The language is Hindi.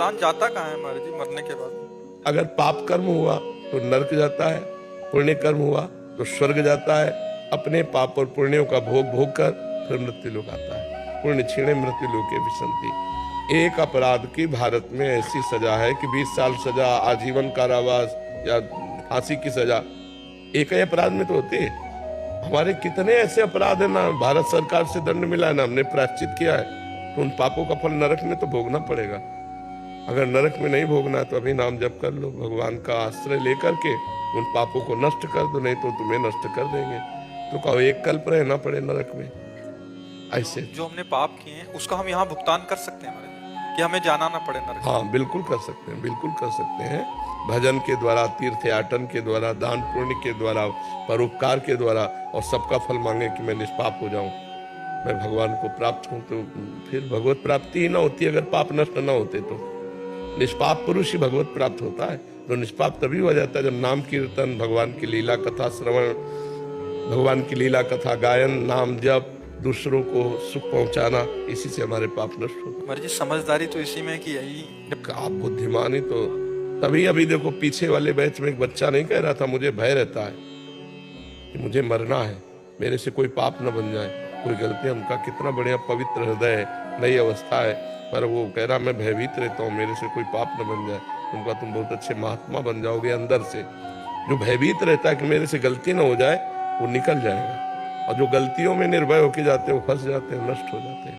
इंसान जाता कहाँ है महाराज जी मरने के बाद? अगर पाप कर्म हुआ तो नरक जाता है, पुण्य कर्म हुआ तो स्वर्ग जाता है। अपने पाप और पुण्यों का भोग भोग कर फिर मृत्यु लोक आता है। पुण्य क्षीणे मृत्यु लोके विसंति। एक अपराध की भारत में ऐसी सजा है कि 20 साल सजा, आजीवन कारावास या फांसी की सजा एक ही अपराध में तो होती है। हमारे कितने ऐसे अपराध है ना भारत सरकार से दंड मिला है ना हमने प्रायश्चित किया है, तो उन पापों का फल नरक में तो भोगना पड़ेगा। अगर नरक में नहीं भोगना है तो अभी नाम जप कर लो, भगवान का आश्रय लेकर के उन पापों को नष्ट कर दो, नहीं तो तुम्हें नष्ट कर देंगे। तो कहो एक कल्प रहना पड़े नरक में। ऐसे जो हमने पाप किए हैं उसका हम यहाँ भुगतान कर सकते हैं महाराज जी, कि हमें जाना ना पड़े नरक? हाँ बिल्कुल कर सकते हैं, बिल्कुल कर सकते हैं। भजन के द्वारा, तीर्थयाटन के द्वारा, दान पुण्य के द्वारा, परोपकार के द्वारा, और सबका फल मांगे कि मैं निष्पाप हो जाऊं, मैं भगवान को प्राप्त हूं, तो फिर भगवत प्राप्ति ही ना होती अगर पाप नष्ट ना होते तो। निष्पाप पुरुष ही भगवत प्राप्त होता है। तो निष्पाप तभी हो जाता है जब नाम कीर्तन, भगवान की लीला कथा श्रवण, भगवान की लीला कथा गायन, नाम जप, दूसरों को सुख पहुंचाना, इसी से हमारे पाप नष्ट होते हैं। महाराज जी समझदारी तो इसी में कि यही आप बुद्धिमानी तो तभी। अभी देखो पीछे वाले बैच में एक बच्चा नहीं कह रहा था मुझे भय रहता है कि मुझे मरना है, मेरे से कोई पाप न बन जाए, कोई गलती। उनका कितना बढ़िया पवित्र हृदय है, नई अवस्था है, पर वो कह रहा मैं भयभीत रहता हूँ मेरे से कोई पाप न बन जाए। उनका तुम बहुत अच्छे महात्मा बन जाओगे अंदर से। जो भयभीत रहता है कि मेरे से गलती न हो जाए वो निकल जाएगा, और जो गलतियों में निर्भय होके जाते हैं वो फंस जाते हैं, नष्ट हो जाते हैं।